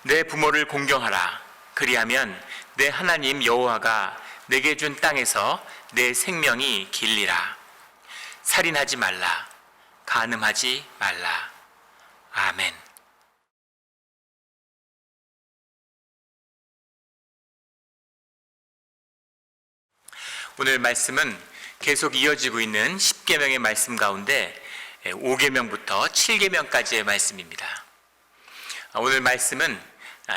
내 부모를 공경하라. 그리하면 내 하나님 여호와가 내게 준 땅에서 내 생명이 길리라. 살인하지 말라. 간음하지 말라. 아멘. 오늘 말씀은 계속 이어지고 있는 10계명의 말씀 가운데 5계명부터 7계명까지의 말씀입니다. 오늘 말씀은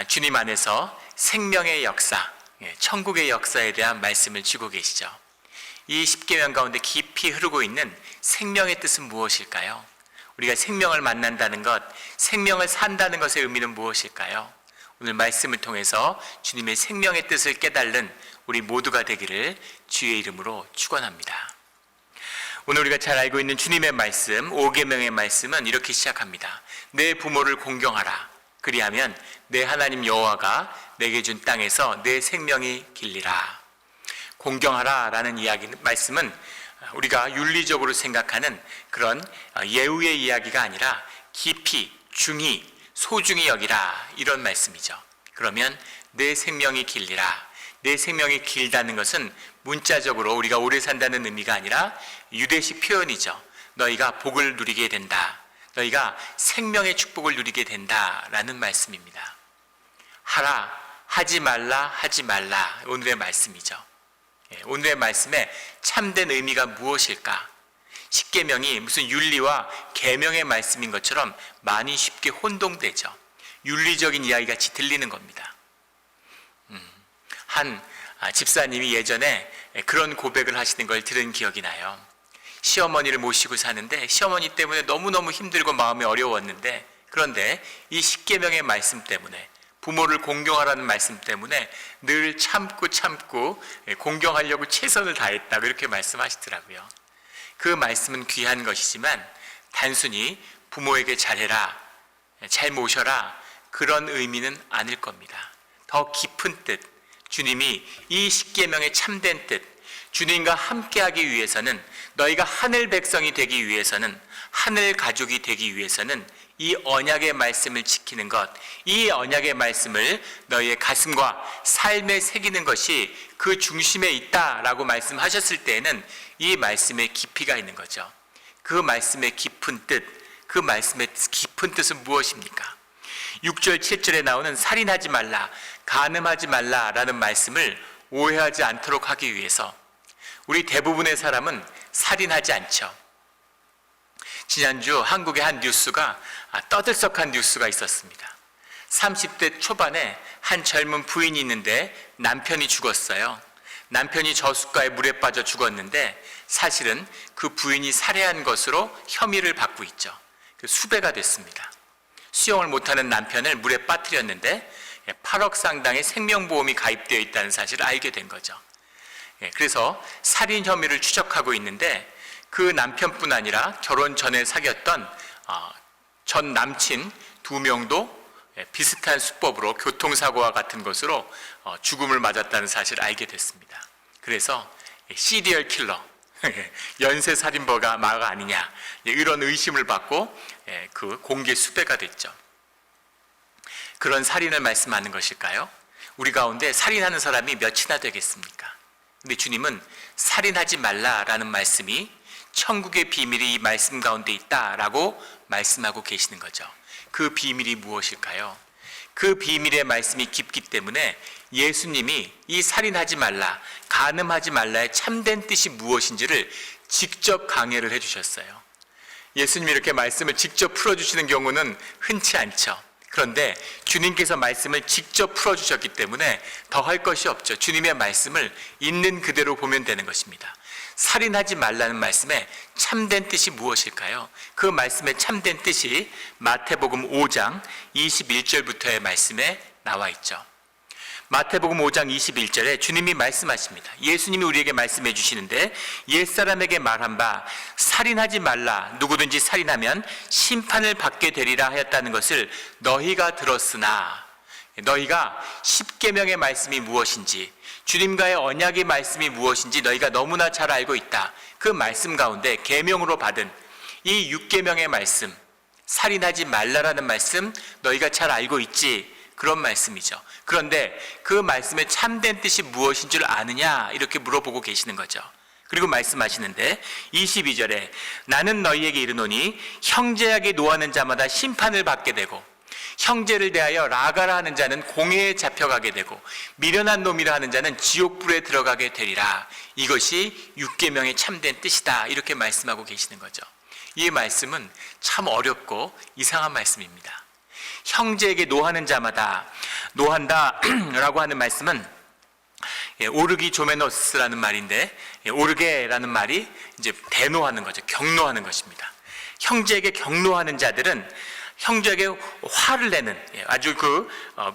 주님 안에서 생명의 역사, 천국의 역사에 대한 말씀을 주고 계시죠. 이 10계명 가운데 깊이 흐르고 있는 생명의 뜻은 무엇일까요? 우리가 생명을 만난다는 것, 생명을 산다는 것의 의미는 무엇일까요? 오늘 말씀을 통해서 주님의 생명의 뜻을 깨달는 우리 모두가 되기를 주의 이름으로 축원합니다. 오늘 우리가 잘 알고 있는 주님의 말씀, 5계명의 말씀은 이렇게 시작합니다. 내 부모를 공경하라. 그리하면 내 하나님 여호와가 내게 준 땅에서 내 생명이 길리라. 공경하라 라는 말씀은 우리가 윤리적으로 생각하는 그런 예우의 이야기가 아니라 깊이, 중히, 소중히 여기라, 이런 말씀이죠. 그러면 내 생명이 길리라. 내 생명이 길다는 것은 문자적으로 우리가 오래 산다는 의미가 아니라 유대식 표현이죠. 너희가 복을 누리게 된다. 너희가 생명의 축복을 누리게 된다라는 말씀입니다. 하라, 하지 말라, 하지 말라. 오늘의 말씀이죠. 오늘의 말씀에 참된 의미가 무엇일까? 10계명이 무슨 윤리와 계명의 말씀인 것처럼 많이 쉽게 혼동되죠. 윤리적인 이야기 같이 들리는 겁니다. 한 집사님이 예전에 그런 고백을 하시는 걸 들은 기억이 나요. 시어머니를 모시고 사는데 시어머니 때문에 너무너무 힘들고 마음이 어려웠는데, 그런데 이 10계명의 말씀 때문에, 부모를 공경하라는 말씀 때문에 늘 참고 공경하려고 최선을 다했다, 그렇게 말씀하시더라고요. 그 말씀은 귀한 것이지만 단순히 부모에게 잘해라, 잘 모셔라, 그런 의미는 아닐 겁니다. 더 깊은 뜻, 주님이 이 10계명의 참된 뜻, 주님과 함께하기 위해서는, 너희가 하늘 백성이 되기 위해서는, 하늘 가족이 되기 위해서는 이 언약의 말씀을 지키는 것, 이 언약의 말씀을 너희의 가슴과 삶에 새기는 것이 그 중심에 있다라고 말씀하셨을 때에는 이 말씀에 깊이가 있는 거죠. 그 말씀의 깊은 뜻, 그 말씀의 깊은 뜻은 무엇입니까? 6절, 7절에 나오는 살인하지 말라, 간음하지 말라라는 말씀을 오해하지 않도록 하기 위해서 우리 대부분의 사람은 살인하지 않죠. 지난주 한국의 한 뉴스가 떠들썩한 뉴스가 있었습니다. 30대 초반에 한 젊은 부인이 있는데 남편이 죽었어요. 남편이 저수가에 물에 빠져 죽었는데 사실은 그 부인이 살해한 것으로 혐의를 받고 있죠. 수배가 됐습니다. 수영을 못하는 남편을 물에 빠뜨렸는데 8억 상당의 생명보험이 가입되어 있다는 사실을 알게 된 거죠. 그래서 살인 혐의를 추적하고 있는데 그 남편뿐 아니라 결혼 전에 사귀었던 전 남친 2명도 비슷한 수법으로 교통사고와 같은 것으로 죽음을 맞았다는 사실을 알게 됐습니다. 그래서 시리얼 킬러, 연쇄살인범가 아니냐, 이런 의심을 받고 그 공개 수배가 됐죠. 그런 살인을 말씀하는 것일까요? 우리 가운데 살인하는 사람이 몇이나 되겠습니까? 근데 주님은 살인하지 말라라는 말씀이 천국의 비밀이 이 말씀 가운데 있다라고 말씀하고 계시는 거죠. 그 비밀이 무엇일까요? 그 비밀의 말씀이 깊기 때문에 예수님이 이 살인하지 말라, 간음하지 말라의 참된 뜻이 무엇인지를 직접 강해를 해주셨어요. 예수님이 이렇게 말씀을 직접 풀어주시는 경우는 흔치 않죠. 그런데 주님께서 말씀을 직접 풀어주셨기 때문에 더 할 것이 없죠. 주님의 말씀을 있는 그대로 보면 되는 것입니다. 살인하지 말라는 말씀의 참된 뜻이 무엇일까요? 그 말씀의 참된 뜻이 마태복음 5장 21절부터의 말씀에 나와 있죠. 마태복음 5장 21절에 주님이 말씀하십니다. 예수님이 우리에게 말씀해 주시는데, 옛사람에게 말한 바 살인하지 말라, 누구든지 살인하면 심판을 받게 되리라 하였다는 것을 너희가 들었으나, 너희가 10계명의 말씀이 무엇인지, 주님과의 언약의 말씀이 무엇인지 너희가 너무나 잘 알고 있다. 그 말씀 가운데 계명으로 받은 이 6계명의 말씀, 살인하지 말라라는 말씀 너희가 잘 알고 있지? 그런 말씀이죠. 그런데 그 말씀의 참된 뜻이 무엇인 줄 아느냐 이렇게 물어보고 계시는 거죠. 그리고 말씀하시는데 22절에 나는 너희에게 이르노니 형제에게 노하는 자마다 심판을 받게 되고 형제를 대하여 라가라 하는 자는 공회에 잡혀가게 되고 미련한 놈이라 하는 자는 지옥불에 들어가게 되리라. 이것이 육계명의 참된 뜻이다. 이렇게 말씀하고 계시는 거죠. 이 말씀은 참 어렵고 이상한 말씀입니다. 형제에게 노하는 자마다 노한다라고 하는 말씀은 오르기조메노스라는 말인데 오르게라는 말이 이제 대노하는 거죠. 경노하는 것입니다. 형제에게 경노하는 자들은 형제에게 화를 내는 아주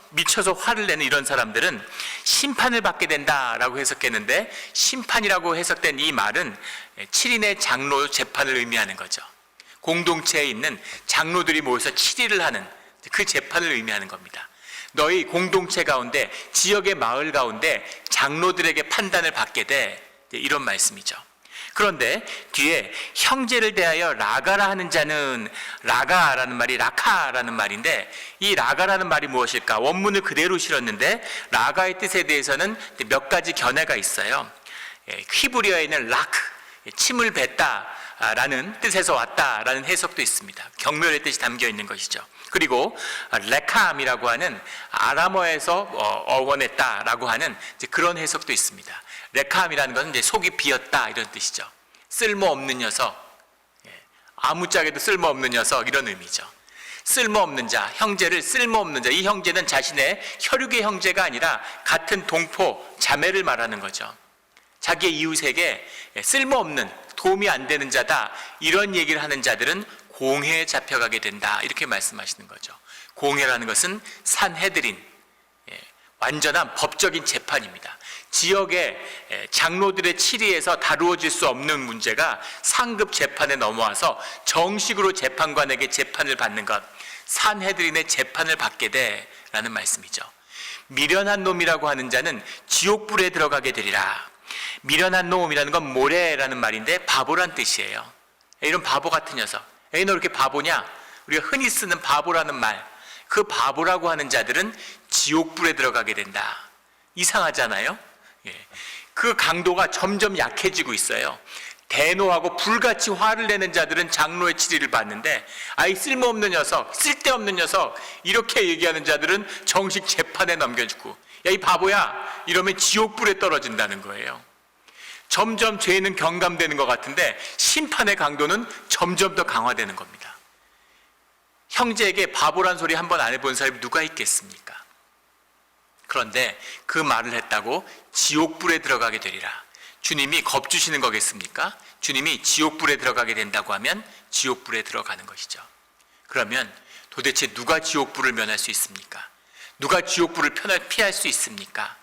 미쳐서 화를 내는 이런 사람들은 심판을 받게 된다라고 해석했는데 심판이라고 해석된 이 말은 7인의 장로 재판을 의미하는 거죠. 공동체에 있는 장로들이 모여서 7일을 하는 그 재판을 의미하는 겁니다. 너희 공동체 가운데 지역의 마을 가운데 장로들에게 판단을 받게 돼 이런 말씀이죠. 그런데 뒤에 형제를 대하여 라가라 하는 자는 라가라는 말이 라카라는 말인데 이 라가라는 말이 무엇일까? 원문을 그대로 실었는데 라가의 뜻에 대해서는 몇 가지 견해가 있어요. 히브리어에 있는 라크, 침을 뱉다라는 뜻에서 왔다라는 해석도 있습니다. 경멸의 뜻이 담겨 있는 것이죠. 그리고 레캄이라고 하는 아람어에서 어원했다라고 하는 그런 해석도 있습니다. 레캄이라는 것은 이제 속이 비었다 이런 뜻이죠. 쓸모없는 녀석, 아무짝에도 쓸모없는 녀석 이런 의미죠. 쓸모없는 자, 형제를 쓸모없는 자. 이 형제는 자신의 혈육의 형제가 아니라 같은 동포, 자매를 말하는 거죠. 자기의 이웃에게 쓸모없는, 도움이 안 되는 자다 이런 얘기를 하는 자들은 공회에 잡혀가게 된다 이렇게 말씀하시는 거죠. 공회라는 것은 산헤드린, 완전한 법적인 재판입니다. 지역의 장로들의 치리에서 다루어질 수 없는 문제가 상급 재판에 넘어와서 정식으로 재판관에게 재판을 받는 것, 산헤드린의 재판을 받게 돼라는 말씀이죠. 미련한 놈이라고 하는 자는 지옥불에 들어가게 되리라. 미련한 놈이라는 건 모래라는 말인데 바보란 뜻이에요. 이런 바보 같은 녀석, 에이 너 이렇게 바보냐? 우리가 흔히 쓰는 바보라는 말, 그 바보라고 하는 자들은 지옥불에 들어가게 된다. 이상하잖아요. 그 강도가 점점 약해지고 있어요. 대노하고 불같이 화를 내는 자들은 장로의 치리를 받는데 아이 쓸모없는 녀석, 쓸데없는 녀석 이렇게 얘기하는 자들은 정식 재판에 넘겨주고 야 이 바보야 이러면 지옥불에 떨어진다는 거예요. 점점 죄는 경감되는 것 같은데 심판의 강도는 점점 더 강화되는 겁니다. 형제에게 바보란 소리 한 번 안 해본 사람이 누가 있겠습니까? 그런데 그 말을 했다고 지옥불에 들어가게 되리라. 주님이 겁주시는 거겠습니까? 주님이 지옥불에 들어가게 된다고 하면 지옥불에 들어가는 것이죠. 그러면 도대체 누가 지옥불을 면할 수 있습니까? 누가 지옥불을 피할 수 있습니까?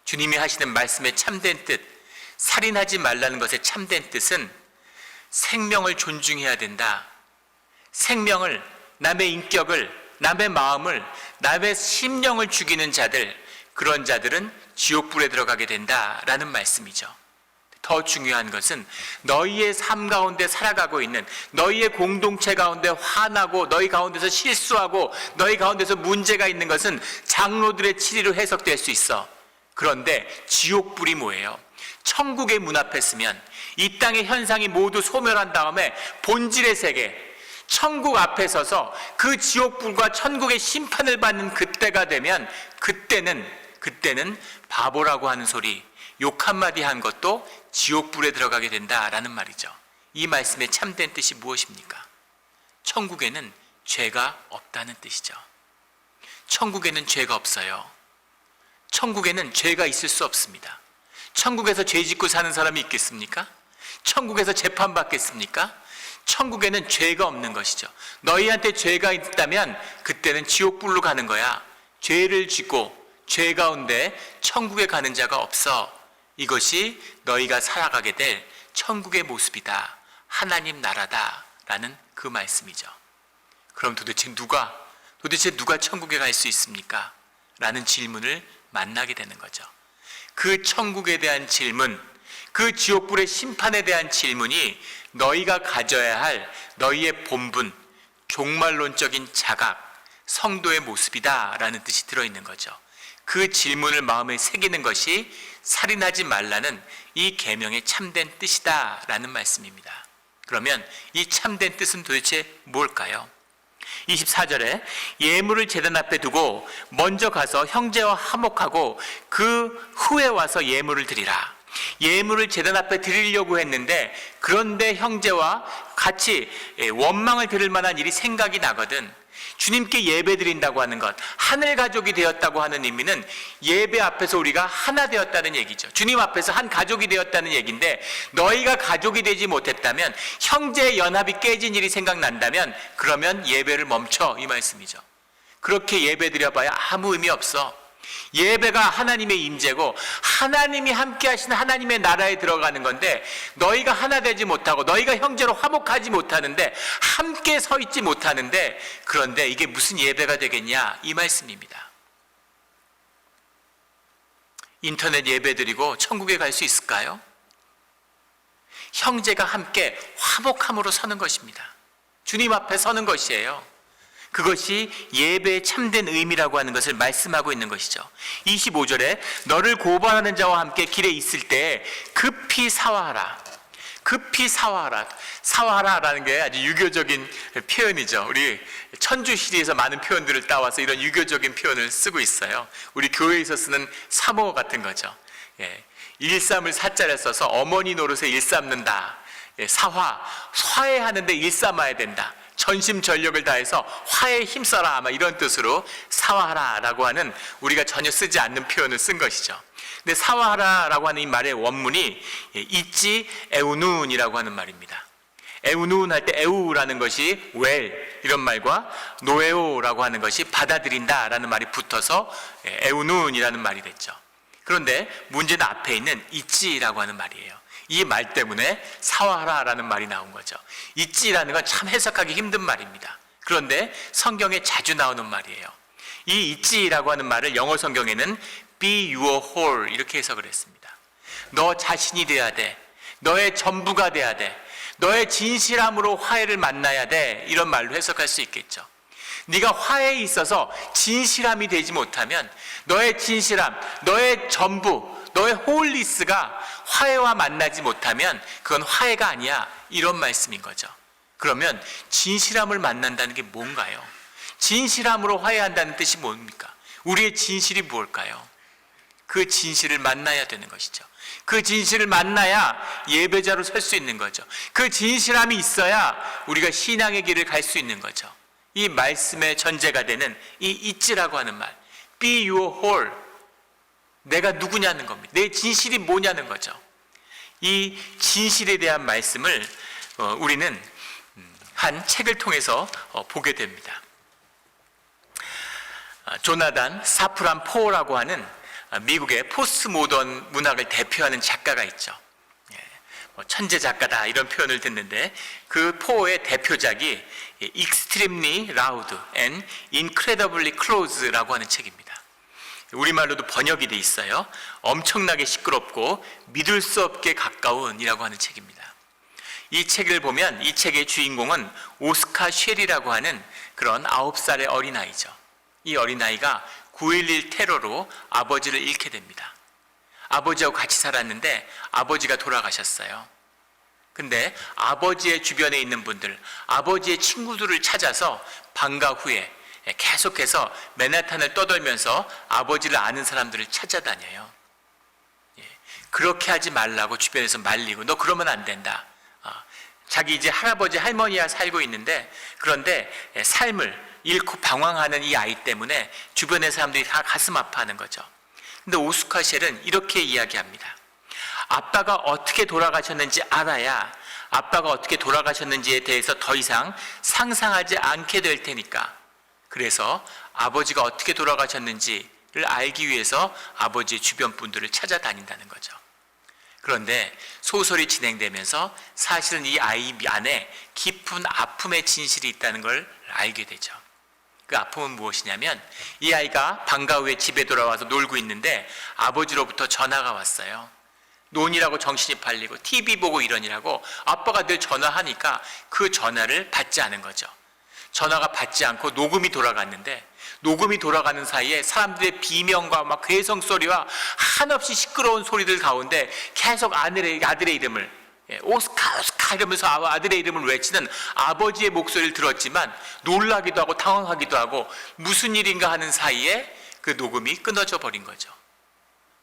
주님이 하시는 말씀의 참된 뜻, 살인하지 말라는 것의 참된 뜻은 생명을 존중해야 된다. 생명을, 남의 인격을, 남의 마음을, 남의 심령을 죽이는 자들, 그런 자들은 지옥불에 들어가게 된다라는 말씀이죠. 더 중요한 것은 너희의 삶 가운데 살아가고 있는 너희의 공동체 가운데 화나고 너희 가운데서 실수하고 너희 가운데서 문제가 있는 것은 장로들의 치리로 해석될 수 있어. 그런데 지옥불이 뭐예요? 천국의 문 앞에 서면 이 땅의 현상이 모두 소멸한 다음에 본질의 세계, 천국 앞에 서서 그 지옥불과 천국의 심판을 받는 그때가 되면 그때는 바보라고 하는 소리, 욕 한마디 한 것도 지옥불에 들어가게 된다라는 말이죠. 이 말씀의 참된 뜻이 무엇입니까? 천국에는 죄가 없다는 뜻이죠. 천국에는 죄가 없어요. 천국에는 죄가 있을 수 없습니다. 천국에서 죄 짓고 사는 사람이 있겠습니까? 천국에서 재판받겠습니까? 천국에는 죄가 없는 것이죠. 너희한테 죄가 있다면 그때는 지옥불로 가는 거야. 죄를 짓고 죄 가운데 천국에 가는 자가 없어. 이것이 너희가 살아가게 될 천국의 모습이다. 하나님 나라다. 라는 그 말씀이죠. 그럼 도대체 누가 천국에 갈 수 있습니까? 라는 질문을 만나게 되는 거죠. 그 천국에 대한 질문, 그 지옥불의 심판에 대한 질문이 너희가 가져야 할 너희의 본분, 종말론적인 자각, 성도의 모습이다 라는 뜻이 들어있는 거죠. 그 질문을 마음에 새기는 것이 살인하지 말라는 이 계명의 참된 뜻이다 라는 말씀입니다. 그러면 이 참된 뜻은 도대체 뭘까요? 24절에 예물을 제단 앞에 두고 먼저 가서 형제와 화목하고 그 후에 와서 예물을 드리라. 예물을 제단 앞에 드리려고 했는데 그런데 형제와 같이 원망을 들을 만한 일이 생각이 나거든. 주님께 예배 드린다고 하는 것, 하늘 가족이 되었다고 하는 의미는 예배 앞에서 우리가 하나 되었다는 얘기죠. 주님 앞에서 한 가족이 되었다는 얘기인데, 너희가 가족이 되지 못했다면, 형제의 연합이 깨진 일이 생각난다면 그러면 예배를 멈춰, 이 말씀이죠. 그렇게 예배 드려봐야 아무 의미 없어. 예배가 하나님의 임재고 하나님이 함께 하시는 하나님의 나라에 들어가는 건데, 너희가 하나 되지 못하고 너희가 형제로 화목하지 못하는데, 함께 서 있지 못하는데, 그런데 이게 무슨 예배가 되겠냐, 이 말씀입니다. 인터넷 예배 드리고 천국에 갈 수 있을까요? 형제가 함께 화목함으로 서는 것입니다. 주님 앞에 서는 것이에요. 그것이 예배의 참된 의미라고 하는 것을 말씀하고 있는 것이죠. 25절에 너를 고발하는 자와 함께 길에 있을 때 급히 사화하라. 급히 사화하라. 사화하라라는 게 아주 유교적인 표현이죠. 우리 천주시리에서 많은 표현들을 따와서 이런 유교적인 표현을 쓰고 있어요. 우리 교회에서 쓰는 사모 같은 거죠. 일삼을 사자를 써서 어머니 노릇에 일삼는다. 화해하는데 일삼아야 된다. 전심전력을 다해서 화해에 힘써라, 아마 이런 뜻으로 사화하라라고 하는 우리가 전혀 쓰지 않는 표현을 쓴 것이죠. 근데 사화하라라고 하는 이 말의 원문이 있지 에우눈이라고 하는 말입니다. 에우눈 할 때 에우라는 것이 웰 이런 말과 노에오라고 하는 것이 받아들인다라는 말이 붙어서 에우눈이라는 말이 됐죠. 그런데 문제는 앞에 있는 있지라고 하는 말이에요. 이 말 때문에 사화하라라는 말이 나온 거죠. 있지라는 건 참 해석하기 힘든 말입니다. 그런데 성경에 자주 나오는 말이에요. 이 있지라고 하는 말을 영어 성경에는 be your whole 이렇게 해석을 했습니다. 너 자신이 돼야 돼. 너의 전부가 돼야 돼. 너의 진실함으로 화해를 만나야 돼. 이런 말로 해석할 수 있겠죠. 네가 화해에 있어서 진실함이 되지 못하면 너의 진실함, 너의 전부, 너의 홀리스가 화해와 만나지 못하면 그건 화해가 아니야. 이런 말씀인 거죠. 그러면 진실함을 만난다는 게 뭔가요? 진실함으로 화해한다는 뜻이 뭡니까? 우리의 진실이 뭘까요? 그 진실을 만나야 되는 것이죠. 그 진실을 만나야 예배자로 설 수 있는 거죠. 그 진실함이 있어야 우리가 신앙의 길을 갈 수 있는 거죠. 이 말씀의 전제가 되는 이 있지라고 하는 말, be your whole, 내가 누구냐는 겁니다. 내 진실이 뭐냐는 거죠. 이 진실에 대한 말씀을 우리는 한 책을 통해서 보게 됩니다. 조나단 사프란 포라고 하는 미국의 포스트 모던 문학을 대표하는 작가가 있죠. 천재 작가다 이런 표현을 듣는데, 그 포의 대표작이 Extremely Loud and Incredibly Close라고 하는 책입니다. 우리말로도 번역이 돼 있어요. 엄청나게 시끄럽고 믿을 수 없게 가까운이라고 하는 책입니다. 이 책을 보면 이 책의 주인공은 오스카 쉘이라고 하는 그런 9살의 어린아이죠. 이 어린아이가 9.11 테러로 아버지를 잃게 됩니다. 아버지하고 같이 살았는데 아버지가 돌아가셨어요. 근데 아버지의 주변에 있는 분들, 아버지의 친구들을 찾아서 방과 후에 계속해서 맨하탄을 떠돌면서 아버지를 아는 사람들을 찾아다녀요. 그렇게 하지 말라고 주변에서 말리고, 너 그러면 안 된다. 자기 이제 할아버지 할머니와 살고 있는데, 그런데 삶을 잃고 방황하는 이 아이 때문에 주변의 사람들이 다 가슴 아파하는 거죠. 근데 오스카 쉘은 이렇게 이야기합니다. 아빠가 어떻게 돌아가셨는지 알아야 아빠가 어떻게 돌아가셨는지에 대해서 더 이상 상상하지 않게 될 테니까, 그래서 아버지가 어떻게 돌아가셨는지를 알기 위해서 아버지의 주변 분들을 찾아다닌다는 거죠. 그런데 소설이 진행되면서 사실은 이 아이 안에 깊은 아픔의 진실이 있다는 걸 알게 되죠. 그 아픔은 무엇이냐면, 이 아이가 방과 후에 집에 돌아와서 놀고 있는데 아버지로부터 전화가 왔어요. 논이라고 정신이 팔리고 TV 보고 이러니라고 아빠가 늘 전화하니까 그 전화를 받지 않은 거죠. 전화가 받지 않고 녹음이 돌아갔는데, 녹음이 돌아가는 사이에 사람들의 비명과 막 괴성 소리와 한없이 시끄러운 소리들 가운데 계속 아들의 이름을, 오스카 오스카 이러면서 아들의 이름을 외치는 아버지의 목소리를 들었지만 놀라기도 하고 당황하기도 하고 무슨 일인가 하는 사이에 그 녹음이 끊어져 버린 거죠.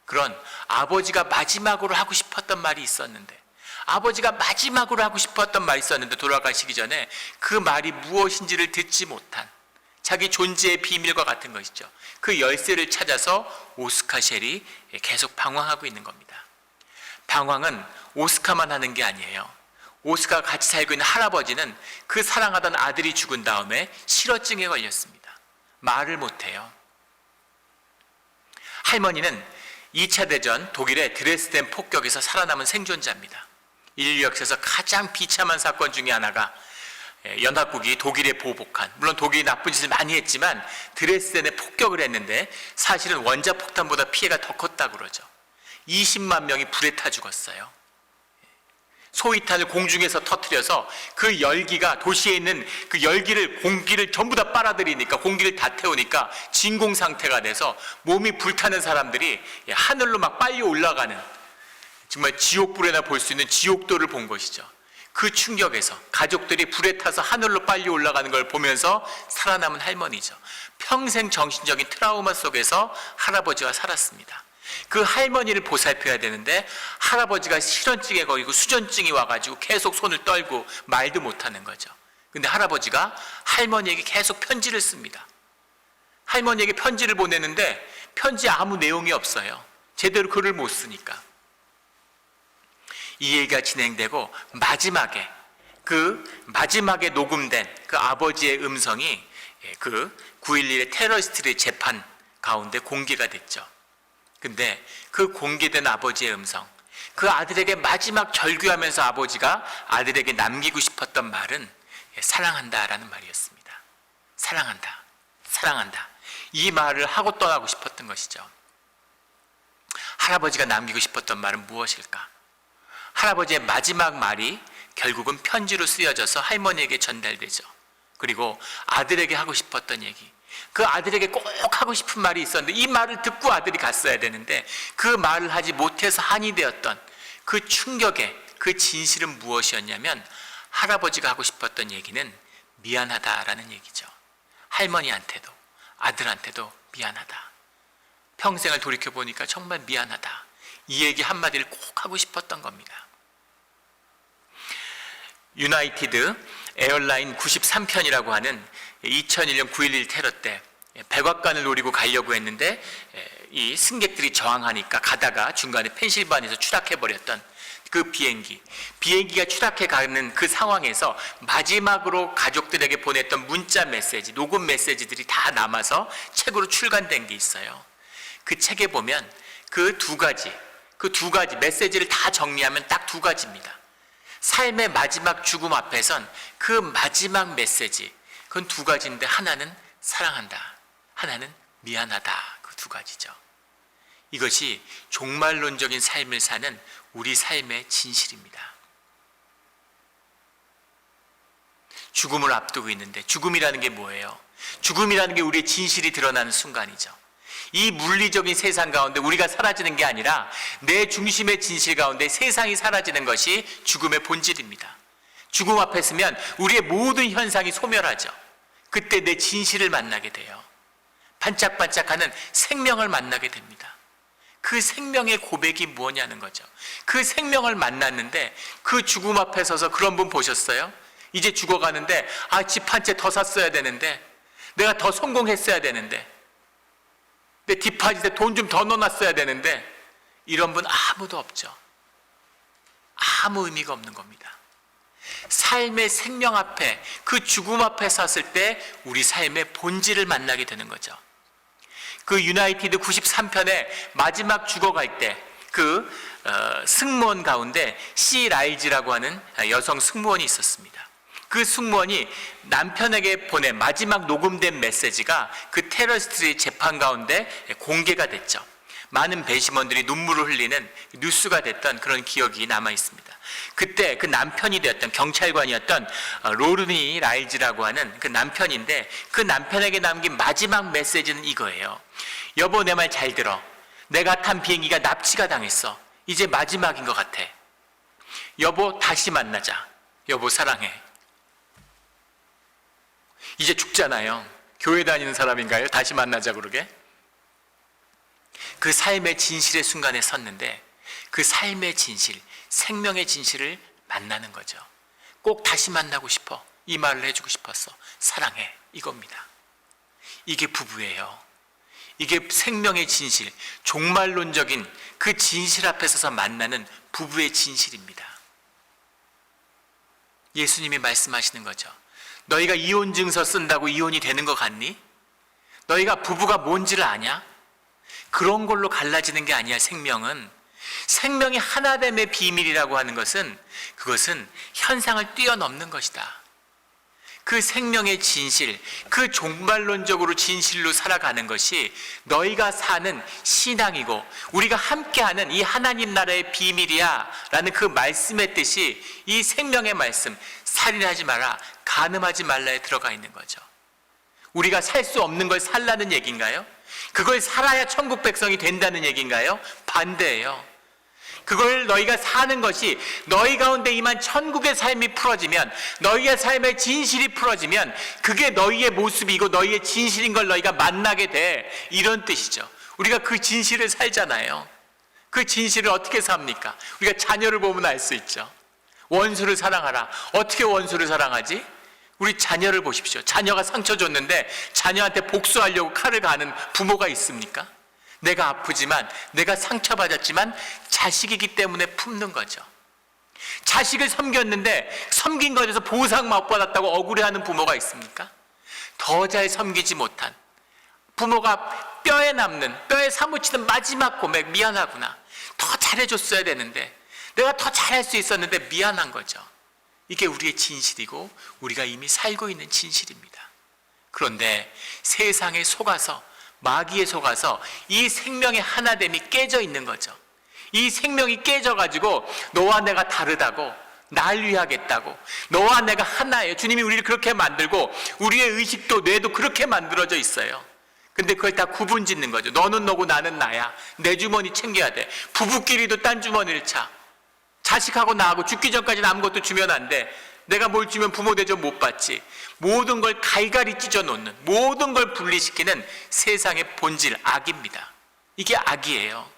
그런 아버지가 마지막으로 하고 싶었던 말이 있었는데, 아버지가 마지막으로 하고 싶었던 말이 있었는데 돌아가시기 전에 그 말이 무엇인지를 듣지 못한 자기 존재의 비밀과 같은 것이죠. 그 열쇠를 찾아서 오스카 쉘이 계속 방황하고 있는 겁니다. 방황은 오스카만 하는 게 아니에요. 오스카가 같이 살고 있는 할아버지는 그 사랑하던 아들이 죽은 다음에 실어증에 걸렸습니다. 말을 못해요. 할머니는 2차 대전 독일의 드레스덴 폭격에서 살아남은 생존자입니다. 인류 역사에서 가장 비참한 사건 중에 하나가 연합국이 독일에 보복한, 물론 독일이 나쁜 짓을 많이 했지만 드레스덴에 폭격을 했는데 사실은 원자폭탄보다 피해가 더 컸다고 그러죠. 20만 명이 불에 타 죽었어요. 소위탄을 공중에서 터뜨려서 그 열기가 도시에 있는 그 열기를, 공기를 전부 다 빨아들이니까, 공기를 다 태우니까 진공 상태가 돼서 몸이 불타는 사람들이 하늘로 막 빨리 올라가는, 정말 지옥불에나 볼 수 있는 지옥도를 본 것이죠. 그 충격에서 가족들이 불에 타서 하늘로 빨리 올라가는 걸 보면서 살아남은 할머니죠. 평생 정신적인 트라우마 속에서 할아버지와 살았습니다. 그 할머니를 보살펴야 되는데 할아버지가 실현증에 걸리고 수전증이 와가지고 계속 손을 떨고 말도 못하는 거죠. 근데 할아버지가 할머니에게 계속 편지를 씁니다. 할머니에게 편지를 보내는데 편지에 아무 내용이 없어요. 제대로 글을 못 쓰니까. 이 얘기가 진행되고 마지막에 녹음된 그 아버지의 음성이 그 9.11의 테러리스트의 재판 가운데 공개가 됐죠. 근데 그 공개된 아버지의 음성, 그 아들에게 마지막 절규하면서 아버지가 아들에게 남기고 싶었던 말은 사랑한다라는 말이었습니다. 사랑한다, 사랑한다. 이 말을 하고 떠나고 싶었던 것이죠. 할아버지가 남기고 싶었던 말은 무엇일까? 할아버지의 마지막 말이 결국은 편지로 쓰여져서 할머니에게 전달되죠. 그리고 아들에게 하고 싶었던 얘기, 그 아들에게 꼭 하고 싶은 말이 있었는데 이 말을 듣고 아들이 갔어야 되는데 그 말을 하지 못해서 한이 되었던 그 충격의 그 진실은 무엇이었냐면, 할아버지가 하고 싶었던 얘기는 미안하다라는 얘기죠. 할머니한테도 아들한테도 미안하다. 평생을 돌이켜보니까 정말 미안하다. 이 얘기 한마디를 꼭 하고 싶었던 겁니다. 유나이티드 에어라인 93편이라고 하는 2001년 9.11 테러 때 백악관을 노리고 가려고 했는데 이 승객들이 저항하니까 가다가 중간에 펜실바니아에서 추락해버렸던 그 비행기가 추락해 가는 그 상황에서 마지막으로 가족들에게 보냈던 문자 메시지, 녹음 메시지들이 다 남아서 책으로 출간된 게 있어요. 그 책에 보면 그 두 가지 메시지를 다 정리하면 딱 두 가지입니다. 삶의 마지막 죽음 앞에선 그 마지막 메시지, 그건 두 가지인데 하나는 사랑한다, 하나는 미안하다. 그 두 가지죠. 이것이 종말론적인 삶을 사는 우리 삶의 진실입니다. 죽음을 앞두고 있는데, 죽음이라는 게 뭐예요? 죽음이라는 게 우리의 진실이 드러나는 순간이죠. 이 물리적인 세상 가운데 우리가 사라지는 게 아니라 내 중심의 진실 가운데 세상이 사라지는 것이 죽음의 본질입니다. 죽음 앞에 서면 우리의 모든 현상이 소멸하죠. 그때 내 진실을 만나게 돼요. 반짝반짝하는 생명을 만나게 됩니다. 그 생명의 고백이 뭐냐는 거죠. 그 생명을 만났는데 그 죽음 앞에 서서 그런 분 보셨어요? 이제 죽어가는데 집 한 채 더 샀어야 되는데, 내가 더 성공했어야 되는데, 내 디파짓에 돈 좀 더 넣어놨어야 되는데, 이런 분 아무도 없죠. 아무 의미가 없는 겁니다. 삶의 생명 앞에, 그 죽음 앞에 섰을 때 우리 삶의 본질을 만나게 되는 거죠. 그 유나이티드 93편에 마지막 죽어갈 때 그 승무원 가운데 C. 라일즈라고 하는 여성 승무원이 있었습니다. 그 승무원이 남편에게 보낸 마지막 녹음된 메시지가 그 테러리스트의 재판 가운데 공개가 됐죠. 많은 배심원들이 눈물을 흘리는 뉴스가 됐던 그런 기억이 남아 있습니다. 그때 그 남편이 되었던 경찰관이었던 로르니 라일즈라고 하는 그 남편인데, 그 남편에게 남긴 마지막 메시지는 이거예요. 여보, 내 말 잘 들어. 내가 탄 비행기가 납치가 당했어. 이제 마지막인 것 같아. 여보, 다시 만나자. 여보, 사랑해. 이제 죽잖아요. 교회 다니는 사람인가요? 다시 만나자 그러게? 그 삶의 진실의 순간에 섰는데, 그 삶의 진실, 생명의 진실을 만나는 거죠. 꼭 다시 만나고 싶어. 이 말을 해주고 싶었어. 사랑해. 이겁니다. 이게 부부예요. 이게 생명의 진실, 종말론적인 그 진실 앞에 서서 만나는 부부의 진실입니다. 예수님이 말씀하시는 거죠. 너희가 이혼 증서 쓴다고 이혼이 되는 것 같니? 너희가 부부가 뭔지를 아냐? 그런 걸로 갈라지는 게 아니야. 생명이 하나됨의 비밀이라고 하는 것은, 그것은 현상을 뛰어넘는 것이다. 그 생명의 진실, 그 종말론적으로 진실로 살아가는 것이 너희가 사는 신앙이고 우리가 함께하는 이 하나님 나라의 비밀이야 라는 그 말씀의 뜻이 이 생명의 말씀, 살인하지 마라, 간음하지 말라에 들어가 있는 거죠. 우리가 살 수 없는 걸 살라는 얘기인가요? 그걸 살아야 천국 백성이 된다는 얘기인가요? 반대예요. 그걸 너희가 사는 것이, 너희 가운데 임한 천국의 삶이 풀어지면, 너희의 삶의 진실이 풀어지면 그게 너희의 모습이고 너희의 진실인 걸 너희가 만나게 돼. 이런 뜻이죠. 우리가 그 진실을 살잖아요. 그 진실을 어떻게 삽니까? 우리가 자녀를 보면 알 수 있죠. 원수를 사랑하라. 어떻게 원수를 사랑하지? 우리 자녀를 보십시오. 자녀가 상처 줬는데 자녀한테 복수하려고 칼을 가는 부모가 있습니까? 내가 아프지만, 내가 상처받았지만 자식이기 때문에 품는 거죠. 자식을 섬겼는데 섬긴 것에서 보상 못 받았다고 억울해하는 부모가 있습니까? 더 잘 섬기지 못한 부모가 뼈에 남는, 뼈에 사무치는 마지막 고백, 미안하구나. 더 잘해줬어야 되는데, 내가 더 잘할 수 있었는데 미안한 거죠. 이게 우리의 진실이고 우리가 이미 살고 있는 진실입니다. 그런데 세상에 속아서, 마귀에 속아서 이 생명의 하나됨이 깨져 있는 거죠. 이 생명이 깨져가지고 너와 내가 다르다고, 날 위하겠다고, 너와 내가 하나예요. 주님이 우리를 그렇게 만들고 우리의 의식도 뇌도 그렇게 만들어져 있어요. 근데 그걸 다 구분 짓는 거죠. 너는 너고 나는 나야. 내 주머니 챙겨야 돼. 부부끼리도 딴 주머니를 차. 자식하고 나하고 죽기 전까지는 아무것도 주면 안 돼. 내가 뭘 주면 부모 대접 못 받지. 모든 걸 갈갈이 찢어 놓는, 모든 걸 분리시키는 세상의 본질, 악입니다. 이게 악이에요.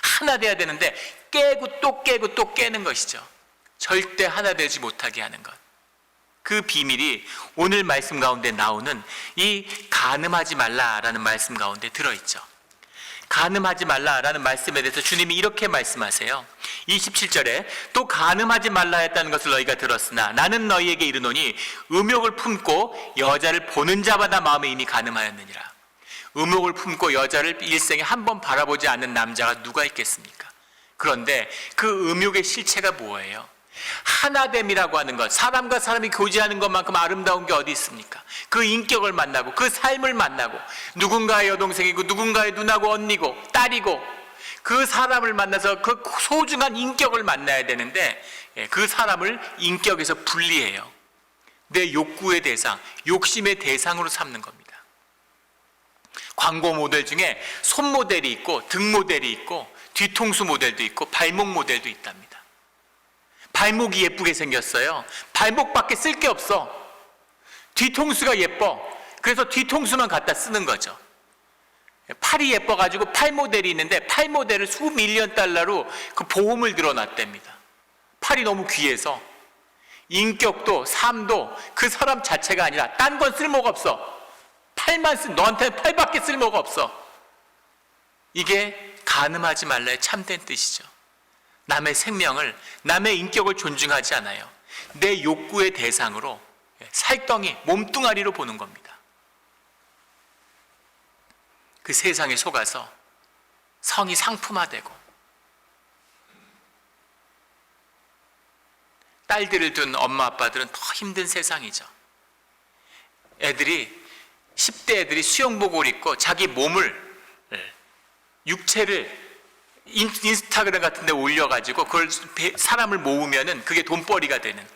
하나 돼야 되는데 깨고 또 깨고 또 깨는 것이죠. 절대 하나 되지 못하게 하는 것. 그 비밀이 오늘 말씀 가운데 나오는 이 간음하지 말라라는 말씀 가운데 들어있죠. 간음하지 말라라는 말씀에 대해서 주님이 이렇게 말씀하세요. 27절에 또 간음하지 말라 했다는 것을 너희가 들었으나 나는 너희에게 이르노니 음욕을 품고 여자를 보는 자마다 마음에 이미 간음하였느니라. 음욕을 품고 여자를 일생에 한 번 바라보지 않는 남자가 누가 있겠습니까? 그런데 그 음욕의 실체가 뭐예요? 하나됨이라고 하는 것, 사람과 사람이 교제하는 것만큼 아름다운 게 어디 있습니까? 그 인격을 만나고 그 삶을 만나고, 누군가의 여동생이고 누군가의 누나고 언니고 딸이고, 그 사람을 만나서 그 소중한 인격을 만나야 되는데 그 사람을 인격에서 분리해요. 내 욕구의 대상, 욕심의 대상으로 삼는 겁니다. 광고 모델 중에 손 모델이 있고 등 모델이 있고 뒤통수 모델도 있고 발목 모델도 있답니다. 발목이 예쁘게 생겼어요. 발목밖에 쓸 게 없어. 뒤통수가 예뻐. 그래서 뒤통수만 갖다 쓰는 거죠. 팔이 예뻐가지고 팔 모델이 있는데 팔 모델을 $수밀리언 그 보험을 들어놨답니다. 팔이 너무 귀해서. 인격도 삶도 그 사람 자체가 아니라 딴 건 쓸모가 없어. 팔만 너한테는 팔밖에 쓸모가 없어. 이게 간음하지 말라의 참된 뜻이죠. 남의 생명을, 남의 인격을 존중하지 않아요. 내 욕구의 대상으로 살덩이, 몸뚱아리로 보는 겁니다. 그 세상에 속아서 성이 상품화되고, 딸들을 둔 엄마 아빠들은 더 힘든 세상이죠. 애들이 10대 애들이 수영복을 입고 자기 몸을 육체를 인스타그램 같은 데 올려가지고 그걸 사람을 모으면은 그게 돈벌이가 되는,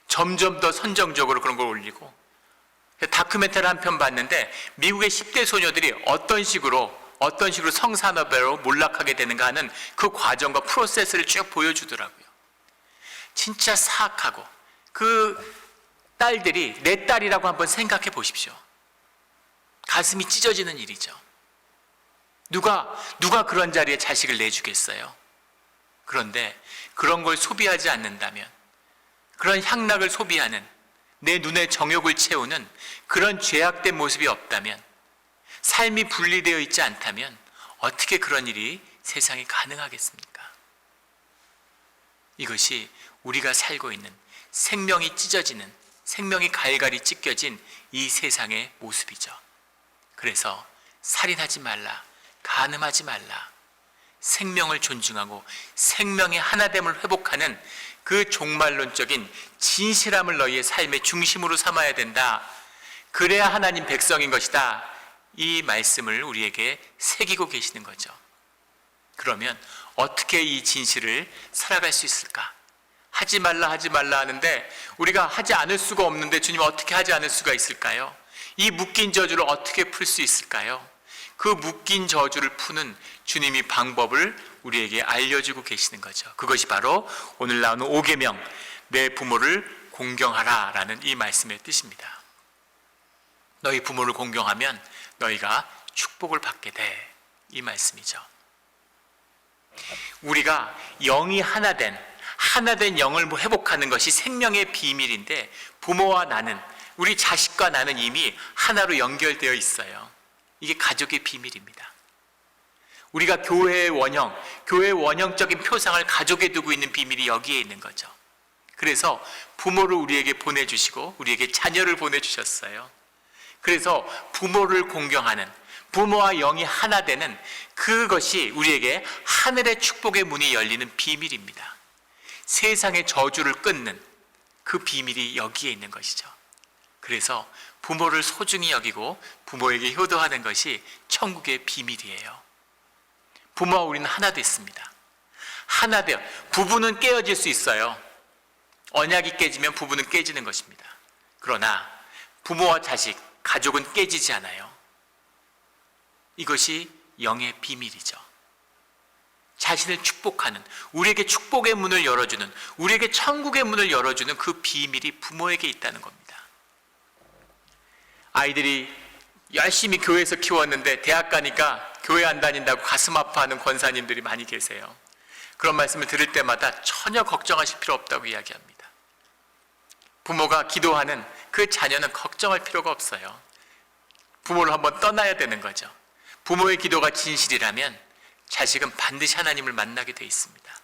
점점 더 선정적으로 그런 걸 올리고, 다큐멘터리 한 편 봤는데 미국의 10대 소녀들이 어떤 식으로 성산업으로 몰락하게 되는가 하는 그 과정과 프로세스를 쭉 보여주더라고요. 진짜 사악하고, 그 딸들이 내 딸이라고 한번 생각해 보십시오. 가슴이 찢어지는 일이죠. 누가 그런 자리에 자식을 내주겠어요? 그런데 그런 걸 소비하지 않는다면, 그런 향락을 소비하는, 내 눈에 정욕을 채우는 그런 죄악된 모습이 없다면, 삶이 분리되어 있지 않다면 어떻게 그런 일이 세상에 가능하겠습니까? 이것이 우리가 살고 있는, 생명이 찢어지는, 생명이 갈갈이 찢겨진 이 세상의 모습이죠. 그래서 살인하지 말라, 간음하지 말라, 생명을 존중하고 생명의 하나됨을 회복하는 그 종말론적인 진실함을 너희의 삶의 중심으로 삼아야 된다. 그래야 하나님 백성인 것이다. 이 말씀을 우리에게 새기고 계시는 거죠. 그러면 어떻게 이 진실을 살아갈 수 있을까? 하지 말라 하는데 우리가 하지 않을 수가 없는데 주님 어떻게 하지 않을 수가 있을까요? 이 묶인 저주를 어떻게 풀 수 있을까요? 그 묶인 저주를 푸는 주님이 방법을 우리에게 알려주고 계시는 거죠. 그것이 바로 오늘 나오는 5계명, 내 부모를 공경하라 라는 이 말씀의 뜻입니다. 너희 부모를 공경하면 너희가 축복을 받게 돼, 이 말씀이죠. 우리가 영이 하나된 영을 회복하는 것이 생명의 비밀인데, 부모와 나는, 우리 자식과 나는 이미 하나로 연결되어 있어요. 이게 가족의 비밀입니다. 우리가 교회의 원형적인 표상을 가족에 두고 있는 비밀이 여기에 있는 거죠. 그래서 부모를 우리에게 보내주시고 우리에게 자녀를 보내주셨어요. 그래서 부모를 공경하는, 부모와 영이 하나 되는 그것이 우리에게 하늘의 축복의 문이 열리는 비밀입니다. 세상의 저주를 끊는 그 비밀이 여기에 있는 것이죠. 그래서 부모를 소중히 여기고 부모에게 효도하는 것이 천국의 비밀이에요. 부모와 우리는 하나 됐습니다. 하나 되어, 부부는 깨어질 수 있어요. 언약이 깨지면 부부는 깨지는 것입니다. 그러나 부모와 자식, 가족은 깨지지 않아요. 이것이 영의 비밀이죠. 자신을 축복하는, 우리에게 축복의 문을 열어주는, 우리에게 천국의 문을 열어주는 그 비밀이 부모에게 있다는 겁니다. 아이들이 열심히 교회에서 키웠는데 대학 가니까 교회 안 다닌다고 가슴 아파하는 권사님들이 많이 계세요. 그런 말씀을 들을 때마다 전혀 걱정하실 필요 없다고 이야기합니다. 부모가 기도하는 그 자녀는 걱정할 필요가 없어요. 부모를 한번 떠나야 되는 거죠. 부모의 기도가 진실이라면 자식은 반드시 하나님을 만나게 돼 있습니다.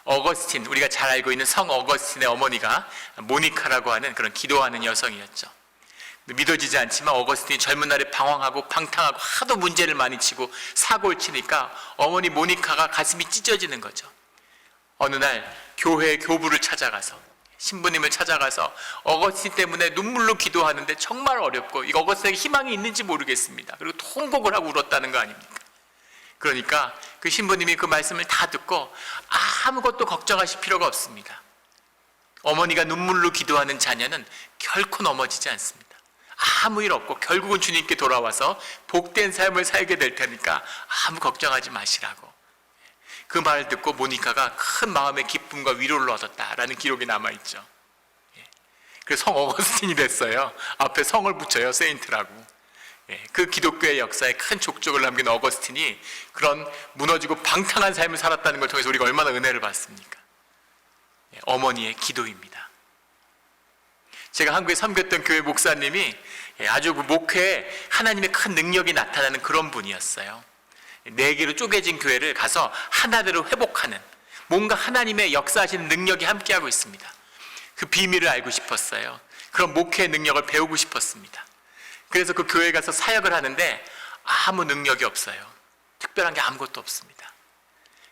어거스틴, 우리가 잘 알고 있는 성 어거스틴의 어머니가 모니카라고 하는 그런 기도하는 여성이었죠. 믿어지지 않지만 어거스틴이 젊은 날에 방황하고 방탕하고 하도 문제를 많이 치고 사고를 치니까 어머니 모니카가 가슴이 찢어지는 거죠. 어느 날 교회 교부를 찾아가서, 신부님을 찾아가서 어거스틴 때문에 눈물로 기도하는데 정말 어렵고 이 어거스틴에게 희망이 있는지 모르겠습니다. 그리고 통곡을 하고 울었다는 거 아닙니까? 그러니까 그 신부님이 그 말씀을 다 듣고 아무것도 걱정하실 필요가 없습니다. 어머니가 눈물로 기도하는 자녀는 결코 넘어지지 않습니다. 아무 일 없고 결국은 주님께 돌아와서 복된 삶을 살게 될 테니까 아무 걱정하지 마시라고. 그 말을 듣고 모니카가 큰 마음의 기쁨과 위로를 얻었다라는 기록이 남아있죠. 그래서 성 어거스틴이 됐어요. 앞에 성을 붙여요, 세인트라고. 그 기독교의 역사에 큰 족적을 남긴 어거스틴이 그런 무너지고 방탕한 삶을 살았다는 걸 통해서 우리가 얼마나 은혜를 받습니까? 어머니의 기도입니다. 제가 한국에 섬겼던 교회 목사님이 아주 그 목회에 하나님의 큰 능력이 나타나는 그런 분이었어요. 4개로 쪼개진 교회를 가서 하나대로 회복하는, 뭔가 하나님의 역사하시는 능력이 함께하고 있습니다. 그 비밀을 알고 싶었어요. 그런 목회의 능력을 배우고 싶었습니다. 그래서 그 교회에 가서 사역을 하는데 아무 능력이 없어요. 특별한 게 아무것도 없습니다.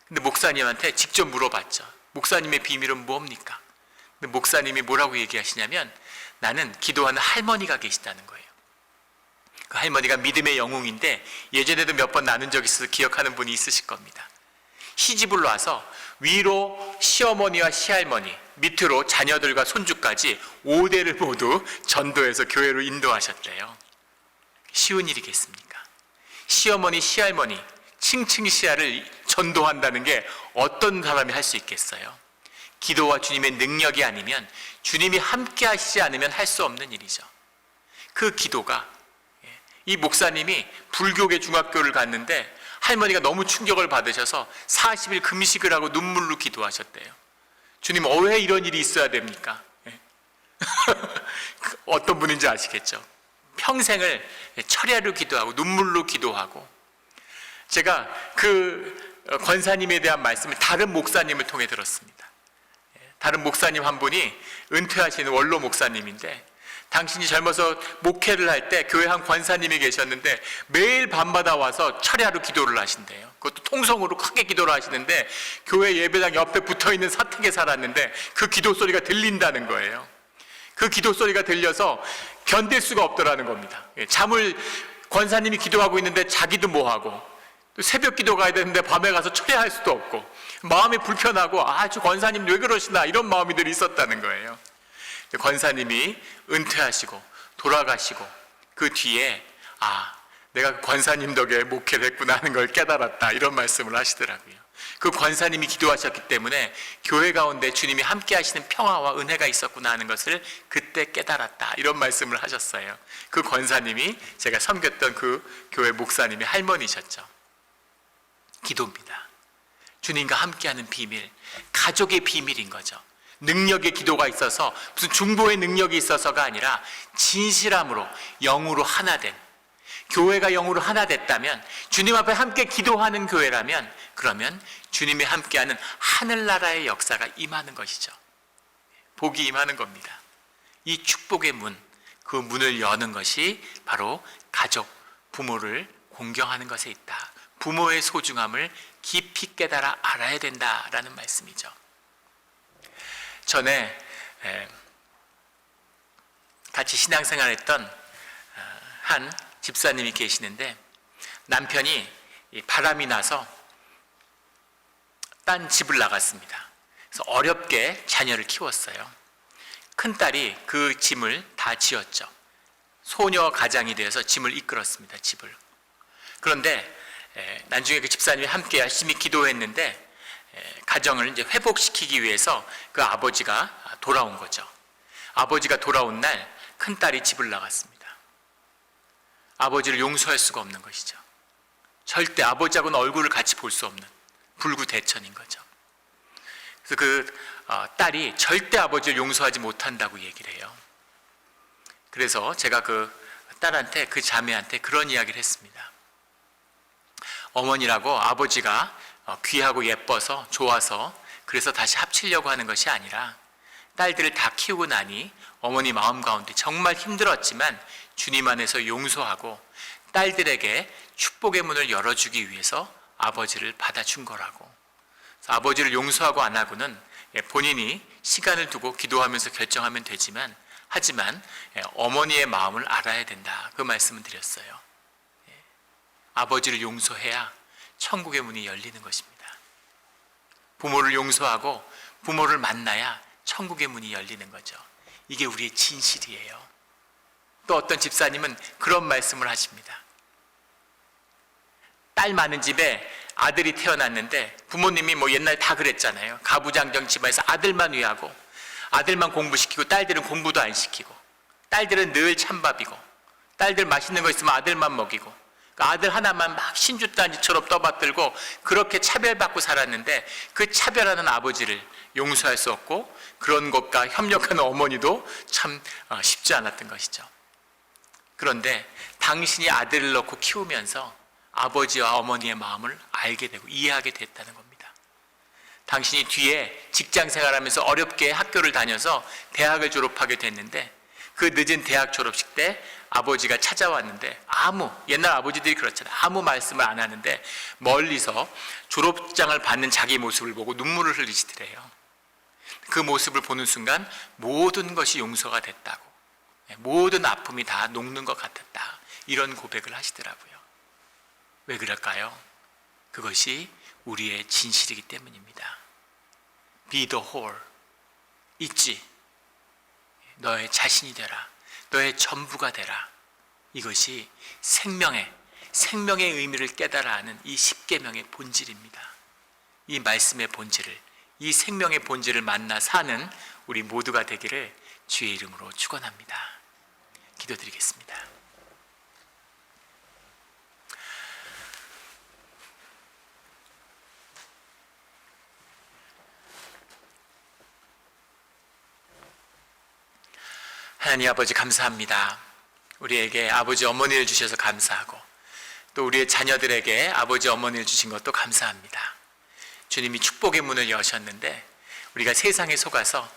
근데 목사님한테 직접 물어봤죠. 목사님의 비밀은 뭡니까? 근데 목사님이 뭐라고 얘기하시냐면, 나는 기도하는 할머니가 계시다는 거예요. 그 할머니가 믿음의 영웅인데 예전에도 몇 번 나눈 적이 있어서 기억하는 분이 있으실 겁니다. 시집을 와서 위로 시어머니와 시할머니, 밑으로 자녀들과 손주까지 5대를 모두 전도해서 교회로 인도하셨대요. 쉬운 일이겠습니까? 시어머니, 시할머니, 층층시야를 전도한다는 게 어떤 사람이 할 수 있겠어요? 기도와 주님의 능력이 아니면, 주님이 함께 하시지 않으면 할 수 없는 일이죠. 그 기도가, 이 목사님이 불교계 중학교를 갔는데 할머니가 너무 충격을 받으셔서 40일 금식을 하고 눈물로 기도하셨대요. 주님, 왜 이런 일이 있어야 됩니까? 어떤 분인지 아시겠죠? 평생을 철야로 기도하고 눈물로 기도하고. 제가 그 권사님에 대한 말씀을 다른 목사님을 통해 들었습니다. 다른 목사님 한 분이 은퇴하시는 원로 목사님인데, 당신이 젊어서 목회를 할 때 교회 한 권사님이 계셨는데 매일 밤마다 와서 철야로 기도를 하신대요. 그것도 통성으로 크게 기도를 하시는데 교회 예배당 옆에 붙어있는 사택에 살았는데 그 기도 소리가 들린다는 거예요. 그 기도 소리가 들려서 견딜 수가 없더라는 겁니다. 잠을, 권사님이 기도하고 있는데 자기도 뭐하고, 또 새벽 기도 가야 되는데 밤에 가서 철야할 수도 없고, 마음이 불편하고, 저 권사님 왜 그러시나, 이런 마음이들이 있었다는 거예요. 권사님이 은퇴하시고 돌아가시고 그 뒤에 내가 권사님 덕에 목회를 했구나 하는 걸 깨달았다, 이런 말씀을 하시더라고요. 그 권사님이 기도하셨기 때문에 교회 가운데 주님이 함께 하시는 평화와 은혜가 있었구나 하는 것을 그때 깨달았다, 이런 말씀을 하셨어요. 그 권사님이 제가 섬겼던 그 교회 목사님의 할머니셨죠. 기도입니다. 주님과 함께하는 비밀, 가족의 비밀인 거죠. 능력의 기도가 있어서, 무슨 중보의 능력이 있어서가 아니라 진실함으로 영으로 하나 된, 교회가 영으로 하나 됐다면, 주님 앞에 함께 기도하는 교회라면, 그러면 주님이 함께하는 하늘나라의 역사가 임하는 것이죠. 복이 임하는 겁니다. 이 축복의 문, 그 문을 여는 것이 바로 가족, 부모를 공경하는 것에 있다. 부모의 소중함을 깊이 깨달아 알아야 된다라는 말씀이죠. 전에 같이 신앙생활했던 한 집사님이 계시는데, 남편이 바람이 나서 딴 집을 나갔습니다. 그래서 어렵게 자녀를 키웠어요. 큰딸이 그 짐을 다 지었죠. 소녀 가장이 되어서 짐을 이끌었습니다. 집을. 그런데 나중에 그 집사님이 함께 열심히 기도했는데 가정을 이제 회복시키기 위해서 그 아버지가 돌아온 거죠. 아버지가 돌아온 날 큰딸이 집을 나갔습니다. 아버지를 용서할 수가 없는 것이죠. 절대 아버지하고는 얼굴을 같이 볼 수 없는 불구대천인 거죠. 그래서 그 딸이 절대 아버지를 용서하지 못한다고 얘기를 해요. 그래서 제가 그 딸한테, 그 자매한테 그런 이야기를 했습니다. 어머니라고 아버지가 귀하고 예뻐서 좋아서 그래서 다시 합치려고 하는 것이 아니라, 딸들을 다 키우고 나니 어머니 마음 가운데 정말 힘들었지만 주님 안에서 용서하고 딸들에게 축복의 문을 열어주기 위해서 아버지를 받아준 거라고. 아버지를 용서하고 안 하고는 본인이 시간을 두고 기도하면서 결정하면 되지만, 하지만 어머니의 마음을 알아야 된다, 그 말씀을 드렸어요. 아버지를 용서해야 천국의 문이 열리는 것입니다. 부모를 용서하고 부모를 만나야 천국의 문이 열리는 거죠. 이게 우리의 진실이에요. 또 어떤 집사님은 그런 말씀을 하십니다. 딸 많은 집에 아들이 태어났는데, 부모님이 옛날에 다 그랬잖아요. 가부장적 집안에서 아들만 위하고 아들만 공부시키고 딸들은 공부도 안 시키고, 딸들은 늘 찬밥이고, 딸들 맛있는 거 있으면 아들만 먹이고, 아들 하나만 막 신주단지처럼 떠받들고 그렇게 차별받고 살았는데, 그 차별하는 아버지를 용서할 수 없고 그런 것과 협력하는 어머니도 참 쉽지 않았던 것이죠. 그런데 당신이 아들을 낳고 키우면서 아버지와 어머니의 마음을 알게 되고 이해하게 됐다는 겁니다. 당신이 뒤에 직장 생활하면서 어렵게 학교를 다녀서 대학을 졸업하게 됐는데, 그 늦은 대학 졸업식 때 아버지가 찾아왔는데, 옛날 아버지들이 그렇잖아요. 아무 말씀을 안 하는데 멀리서 졸업장을 받는 자기 모습을 보고 눈물을 흘리시더래요. 그 모습을 보는 순간 모든 것이 용서가 됐다고, 모든 아픔이 다 녹는 것 같았다, 이런 고백을 하시더라고요. 왜 그럴까요? 그것이 우리의 진실이기 때문입니다. Be the whole. 있지. 너의 자신이 되라. 너의 전부가 되라. 이것이 생명의 의미를 깨달아 하는 이 십계명의 본질입니다. 이 말씀의 본질을, 이 생명의 본질을 만나 사는 우리 모두가 되기를 주의 이름으로 축원합니다. 기도드리겠습니다. 하나님 아버지 감사합니다. 우리에게 아버지 어머니를 주셔서 감사하고 또 우리의 자녀들에게 아버지 어머니를 주신 것도 감사합니다. 주님이 축복의 문을 여셨는데 우리가 세상에 속아서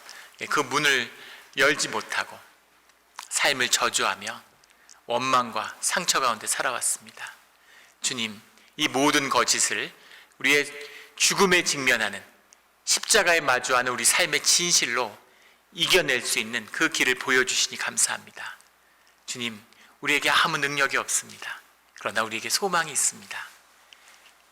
그 문을 열지 못하고 삶을 저주하며 원망과 상처 가운데 살아왔습니다. 주님, 이 모든 거짓을 우리의 죽음에 직면하는 십자가에 마주하는 우리 삶의 진실로 이겨낼 수 있는 그 길을 보여주시니 감사합니다. 주님, 우리에게 아무 능력이 없습니다. 그러나 우리에게 소망이 있습니다.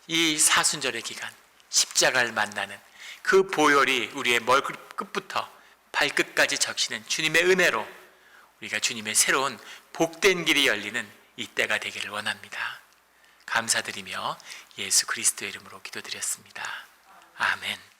이 사순절의 기간, 십자가를 만나는 그 보혈이 우리의 머리끝부터 발끝까지 적시는 주님의 은혜로 우리가 주님의 새로운 복된 길이 열리는 이 때가 되기를 원합니다. 감사드리며 예수 그리스도의 이름으로 기도드렸습니다. 아멘.